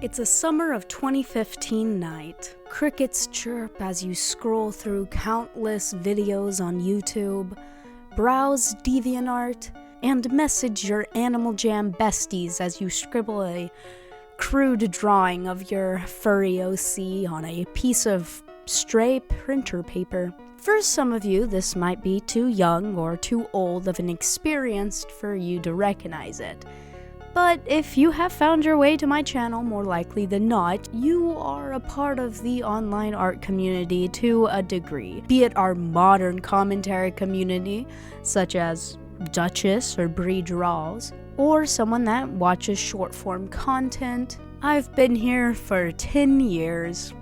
It's a summer of 2015 night. Crickets chirp as you scroll through countless videos on YouTube, browse DeviantArt, and message your Animal Jam besties as you scribble a crude drawing of your furry OC on a piece of stray printer paper. For some of you, this might be too young or too old of an experience for you to recognize it. But if you have found your way to my channel, more likely than not, you are a part of the online art community to a degree. Be it our modern commentary community, such as Duchess or Bree Draws, or someone that watches short-form content. I've been here for 10 years,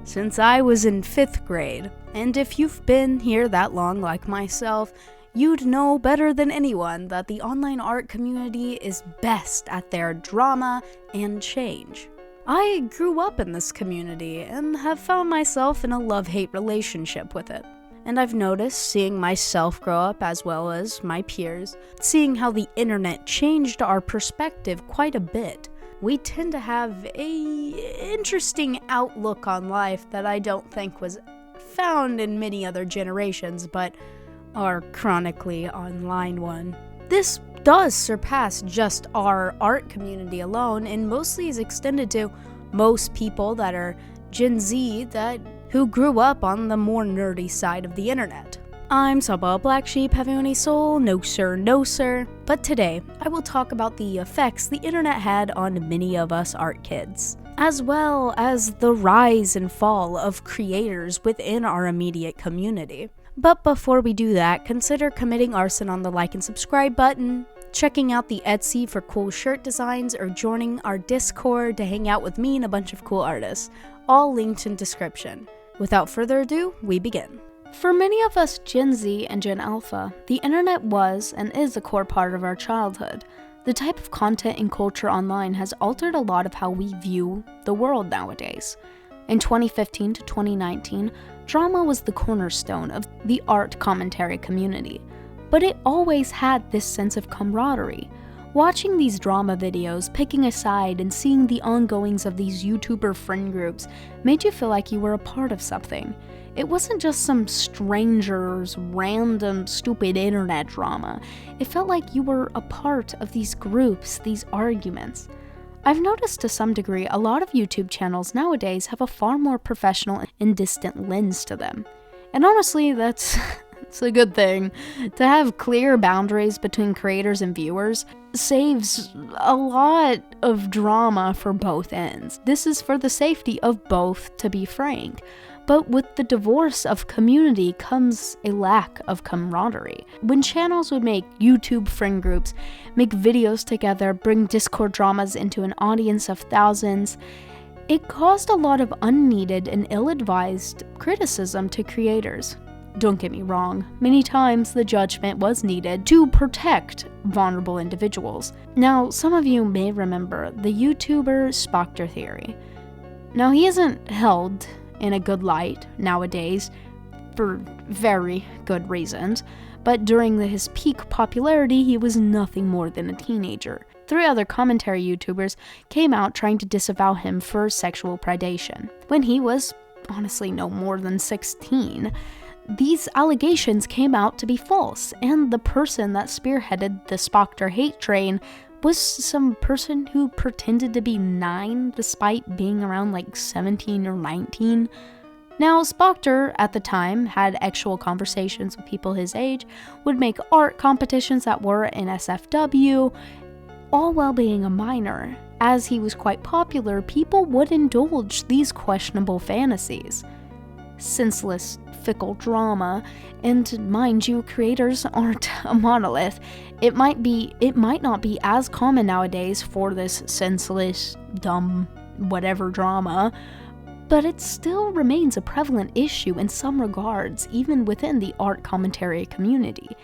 since I was in 5th grade, and if you've been here that long like myself, you'd know better than anyone that the online art community is best at their drama and change. I grew up in this community and have found myself in a love-hate relationship with it. And I've noticed, seeing myself grow up as well as my peers, seeing how the internet changed our perspective quite a bit. We tend to have a interesting outlook on life that I don't think was found in many other generations, but our chronically online one. This does surpass just our art community alone and mostly is extended to most people that are Gen Z who grew up on the more nerdy side of the internet. I'm Saba, black sheep having any soul, no sir, no sir. But today, I will talk about the effects the internet had on many of us art kids, as well as the rise and fall of creators within our immediate community. But before we do that, consider committing arson on the like and subscribe button, checking out the Etsy for cool shirt designs, or joining our Discord to hang out with me and a bunch of cool artists, all linked in description. Without further ado, we begin. For many of us Gen Z and Gen Alpha, the internet was and is a core part of our childhood. The type of content and culture online has altered a lot of how we view the world nowadays. In 2015 to 2019, drama was the cornerstone of the art commentary community, but it always had this sense of camaraderie. Watching these drama videos, picking a side, and seeing the ongoings of these YouTuber friend groups made you feel like you were a part of something. It wasn't just some stranger's random stupid internet drama. It felt like you were a part of these groups, these arguments. I've noticed to some degree a lot of YouTube channels nowadays have a far more professional and distant lens to them. And honestly, it's a good thing. To have clear boundaries between creators and viewers saves a lot of drama for both ends. This is for the safety of both, to be frank. But with the divorce of community comes a lack of camaraderie. When channels would make YouTube friend groups, make videos together, bring Discord dramas into an audience of thousands, it caused a lot of unneeded and ill-advised criticism to creators. Don't get me wrong, many times the judgment was needed to protect vulnerable individuals. Now, some of you may remember the YouTuber Spoctor theory. Now, he isn't held in a good light nowadays for very good reasons, but during his peak popularity, he was nothing more than a teenager. 3 other commentary YouTubers came out trying to disavow him for sexual predation, when he was honestly no more than 16. These allegations came out to be false, and the person that spearheaded the Spoctor hate train was some person who pretended to be 9 despite being around like 17 or 19. Now, Spoctor at the time had actual conversations with people his age, would make art competitions that were in SFW, all while being a minor. As he was quite popular, people would indulge these questionable fantasies. Senseless, fickle drama, and mind you, creators aren't a monolith. It might not be as common nowadays for this senseless, dumb, whatever drama, but it still remains a prevalent issue in some regards, even within the art commentary community.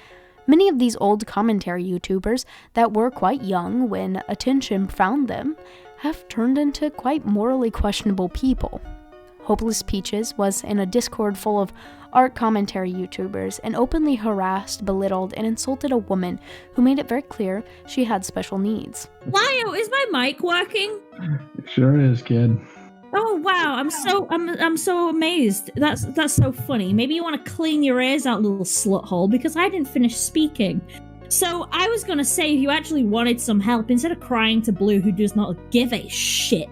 Many of these old commentary YouTubers that were quite young when attention found them have turned into quite morally questionable people. Hopeless Peaches was in a Discord full of art commentary YouTubers and openly harassed, belittled, and insulted a woman who made it very clear she had special needs. Lyle, is my mic working? It sure is, kid. Oh wow, I'm so amazed. That's so funny. Maybe you want to clean your ears out, little slut hole, because I didn't finish speaking. So I was gonna say, if you actually wanted some help, instead of crying to Blue, who does not give a shit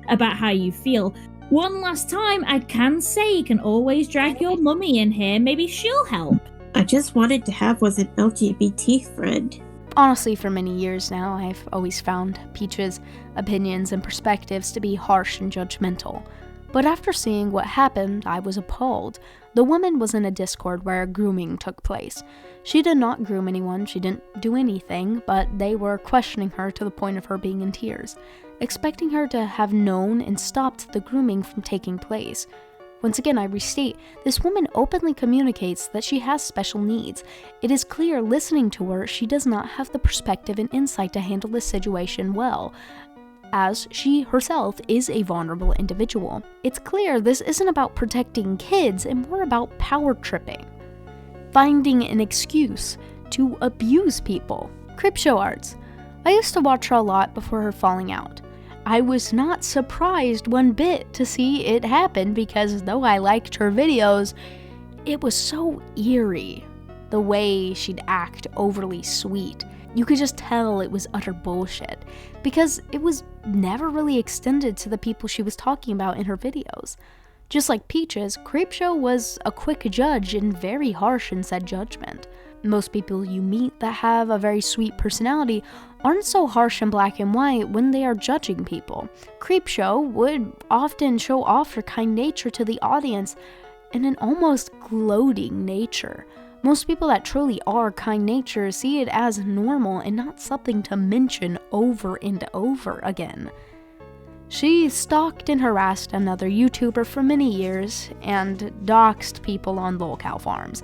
about how you feel, one last time, I can say you can always drag your mummy in here. Maybe she'll help. I just wanted to have was an LGBT friend. Honestly, for many years now, I've always found Peach's opinions and perspectives to be harsh and judgmental. But after seeing what happened, I was appalled. The woman was in a Discord where grooming took place. She did not groom anyone, she didn't do anything, but they were questioning her to the point of her being in tears, expecting her to have known and stopped the grooming from taking place. Once again, I restate, this woman openly communicates that she has special needs. It is clear listening to her, she does not have the perspective and insight to handle this situation well, as she herself is a vulnerable individual. It's clear this isn't about protecting kids and more about power tripping, finding an excuse to abuse people. Creepshow Arts. I used to watch her a lot before her falling out. I was not surprised one bit to see it happen because though I liked her videos, it was so eerie. The way she'd act overly sweet. You could just tell it was utter bullshit because it was never really extended to the people she was talking about in her videos. Just like Peaches, Creepshow was a quick judge and very harsh in said judgment. Most people you meet that have a very sweet personality aren't so harsh and black and white when they are judging people. Creepshow would often show off her kind nature to the audience in an almost gloating nature. Most people that truly are kind nature see it as normal and not something to mention over and over again. She stalked and harassed another YouTuber for many years and doxed people on lolcow farms.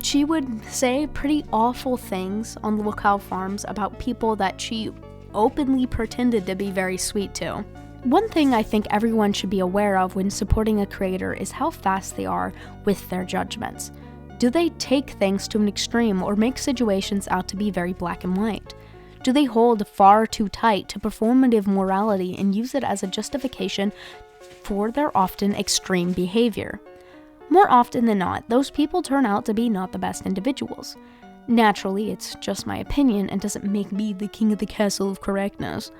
She would say pretty awful things on lolcow farms about people that she openly pretended to be very sweet to. One thing I think everyone should be aware of when supporting a creator is how fast they are with their judgments. Do they take things to an extreme or make situations out to be very black and white? Do they hold far too tight to performative morality and use it as a justification for their often extreme behavior? More often than not, those people turn out to be not the best individuals. Naturally, it's just my opinion and doesn't make me the king of the castle of correctness.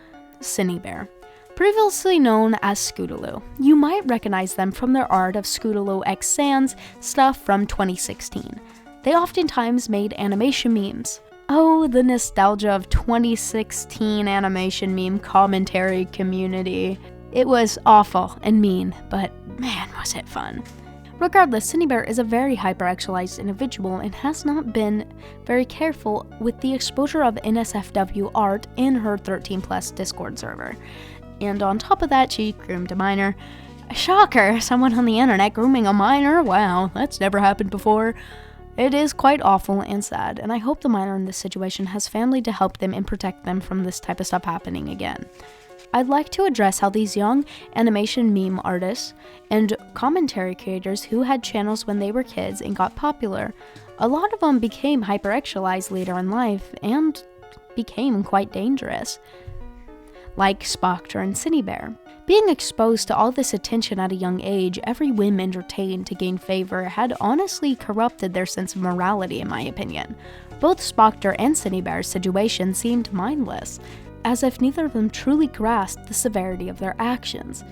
Cinebear. Previously known as Scootaloo, you might recognize them from their art of Scootaloo X Sans stuff from 2016. They oftentimes made animation memes. Oh, the nostalgia of 2016 animation meme commentary community. It was awful and mean, but man, was it fun. Regardless, Cinebear is a very hyper-actualized individual and has not been very careful with the exposure of NSFW art in her 13+ Discord server. And on top of that, she groomed a minor. Shocker! Someone on the internet grooming a minor? Wow, that's never happened before. It is quite awful and sad, and I hope the minor in this situation has family to help them and protect them from this type of stuff happening again. I'd like to address how these young animation meme artists and commentary creators who had channels when they were kids and got popular, a lot of them became hypersexualized later in life and became quite dangerous. Like Spoctor and Cinebear. Being exposed to all this attention at a young age, every whim entertained to gain favor had honestly corrupted their sense of morality, in my opinion. Both Spoctor and Cinebear's situation seemed mindless, as if neither of them truly grasped the severity of their actions.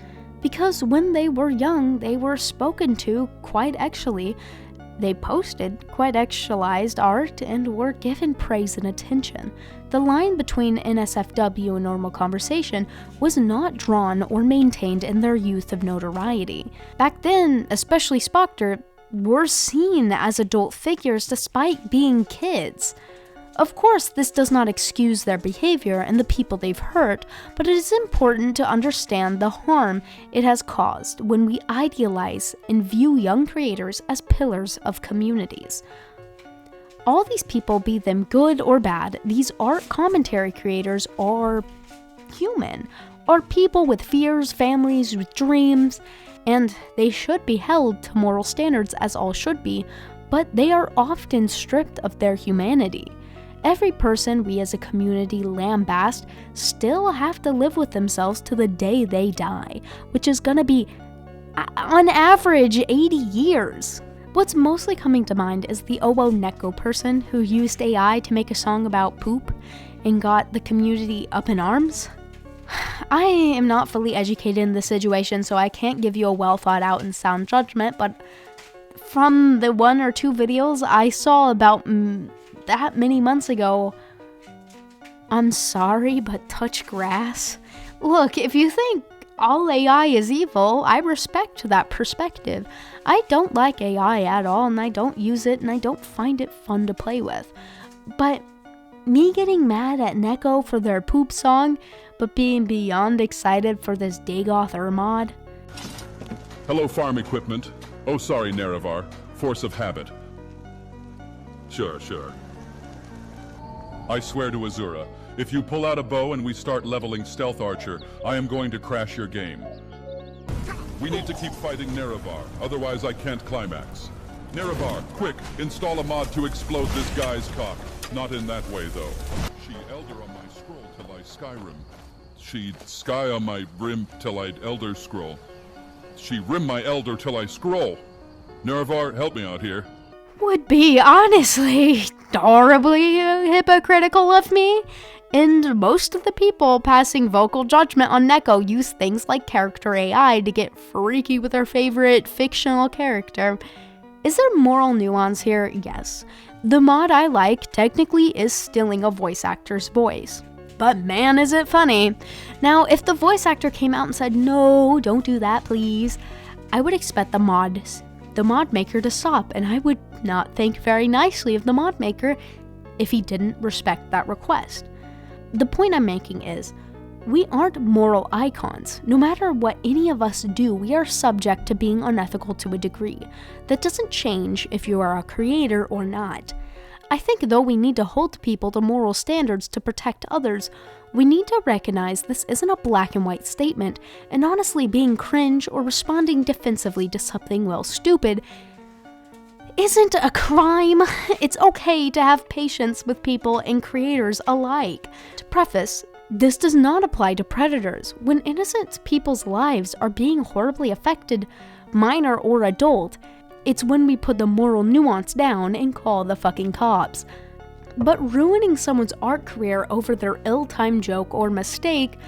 Because when they were young, they were spoken to quite actually. They posted quite actualized art and were given praise and attention. The line between NSFW and normal conversation was not drawn or maintained in their youth of notoriety. Back then, especially Spoctor, were seen as adult figures despite being kids. Of course, this does not excuse their behavior and the people they've hurt, but it is important to understand the harm it has caused when we idealize and view young creators as pillars of communities. All these people, be them good or bad, these art commentary creators are human. are people with fears, families with dreams, and they should be held to moral standards as all should be, but they are often stripped of their humanity. Every person we as a community lambast still have to live with themselves to the day they die, which is gonna be, on average, 80 years. What's mostly coming to mind is the Owo Neko person who used AI to make a song about poop and got the community up in arms. I am not fully educated in this situation, so I can't give you a well thought out and sound judgment, but from the 1 or 2 videos I saw about that many months ago, I'm sorry, but touch grass. Look, if you think all AI is evil, I respect that perspective. I don't like AI at all, and I don't use it, and I don't find it fun to play with. But me getting mad at Neko for their poop song, but being beyond excited for this Dagoth mod. Hello, farm equipment. Oh, sorry, Nerevar. Force of habit. Sure. I swear to Azura, if you pull out a bow and we start leveling Stealth Archer, I am going to crash your game. We need to keep fighting Nerevar, otherwise I can't climax. Nerevar, quick, install a mod to explode this guy's cock. Not in that way, though. She elder on my scroll till I Skyrim. She sky on my rim till I'd elder scroll. She rim my elder till I scroll. Nerevar, help me out here. Would be honestly horribly hypocritical of me, and most of the people passing vocal judgment on Neko use things like character AI to get freaky with their favorite fictional character. Is there moral nuance here? Yes. The mod I like technically is stealing a voice actor's voice. But man, is it funny. Now, if the voice actor came out and said, "No, don't do that, please," I would expect the mod maker to stop, and I would not think very nicely of the mod maker if he didn't respect that request. The point I'm making is, we aren't moral icons. No matter what any of us do, we are subject to being unethical to a degree. That doesn't change if you are a creator or not. I think though we need to hold people to moral standards to protect others, we need to recognize this isn't a black and white statement, and honestly being cringe or responding defensively to something, well, stupid, isn't a crime. It's okay to have patience with people and creators alike. To preface, this does not apply to predators. When innocent people's lives are being horribly affected, minor or adult, it's when we put the moral nuance down and call the fucking cops. But ruining someone's art career over their ill-timed joke or mistake,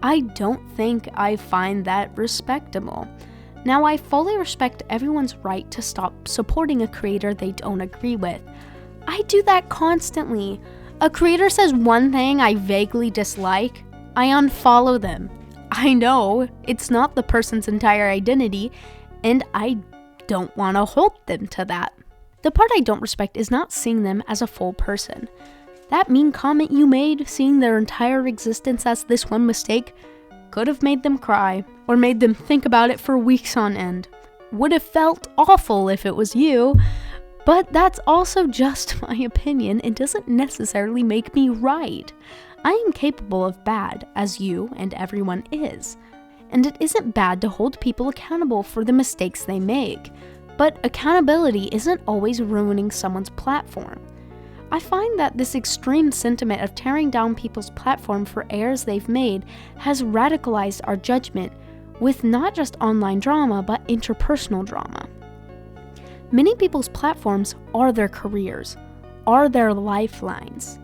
I don't think I find that respectable. Now, I fully respect everyone's right to stop supporting a creator they don't agree with. I do that constantly. A creator says one thing I vaguely dislike, I unfollow them. I know it's not the person's entire identity, and I don't want to hold them to that. The part I don't respect is not seeing them as a full person. That mean comment you made, seeing their entire existence as this one mistake, could have made them cry, or made them think about it for weeks on end. Would have felt awful if it was you, but that's also just my opinion and doesn't necessarily make me right. I am capable of bad, as you and everyone is. And it isn't bad to hold people accountable for the mistakes they make. But accountability isn't always ruining someone's platform. I find that this extreme sentiment of tearing down people's platform for errors they've made has radicalized our judgment with not just online drama, but interpersonal drama. Many people's platforms are their careers, are their lifelines.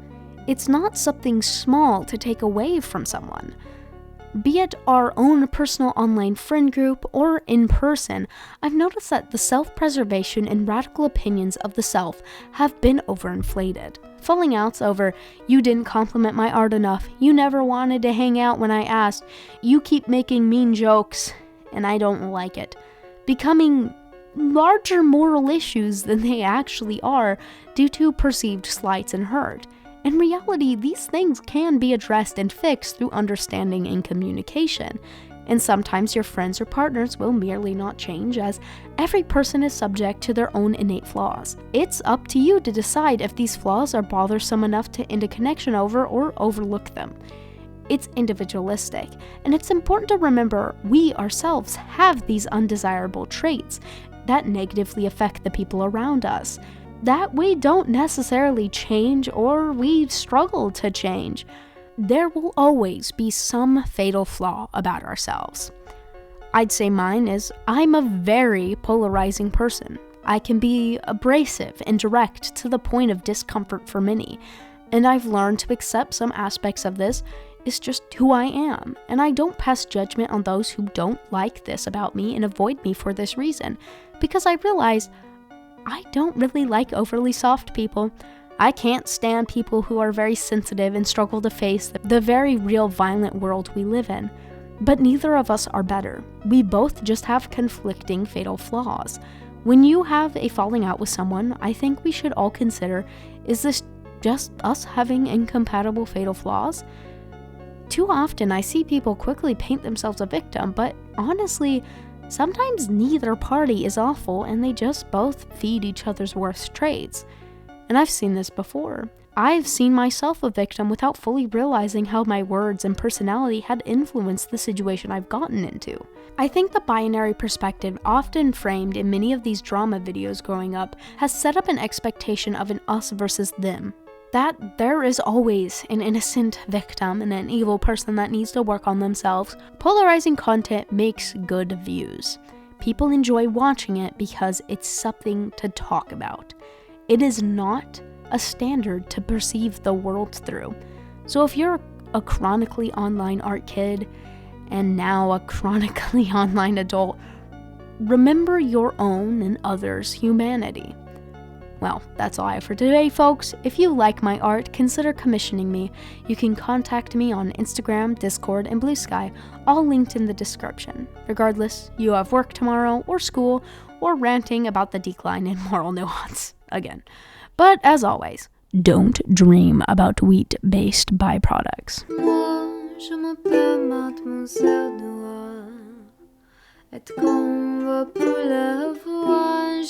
It's not something small to take away from someone. Be it our own personal online friend group or in person, I've noticed that the self-preservation and radical opinions of the self have been overinflated. Falling outs over, "You didn't compliment my art enough," "You never wanted to hang out when I asked," "You keep making mean jokes, and I don't like it," becoming larger moral issues than they actually are due to perceived slights and hurt. In reality, these things can be addressed and fixed through understanding and communication. And sometimes your friends or partners will merely not change, as every person is subject to their own innate flaws. It's up to you to decide if these flaws are bothersome enough to end a connection over or overlook them. It's individualistic, and it's important to remember we ourselves have these undesirable traits that negatively affect the people around us, that we don't necessarily change or we struggle to change. There will always be some fatal flaw about ourselves. I'd say mine is I'm a very polarizing person. I can be abrasive and direct to the point of discomfort for many, and I've learned to accept some aspects of this is just who I am, and I don't pass judgment on those who don't like this about me and avoid me for this reason, because I realize I don't really like overly soft people. I can't stand people who are very sensitive and struggle to face the very real violent world we live in. But neither of us are better. We both just have conflicting fatal flaws. When you have a falling out with someone, I think we should all consider, is this just us having incompatible fatal flaws? Too often I see people quickly paint themselves a victim, but honestly, sometimes neither party is awful and they just both feed each other's worst traits. And I've seen this before. I've seen myself a victim without fully realizing how my words and personality had influenced the situation I've gotten into. I think the binary perspective often framed in many of these drama videos growing up has set up an expectation of an us versus them. That there is always an innocent victim and an evil person that needs to work on themselves. Polarizing content makes good views. People enjoy watching it because it's something to talk about. It is not a standard to perceive the world through. So if you're a chronically online art kid and now a chronically online adult, remember your own and others' humanity. Well, that's all I have for today, folks. If you like my art, consider commissioning me. You can contact me on Instagram, Discord, and Blue Sky, all linked in the description. Regardless, you have work tomorrow, or school, or ranting about the decline in moral nuance again. But as always, don't dream about wheat-based byproducts. Moi, je m'appelle Mademoiselle Noire, et qu'on va pour la voix,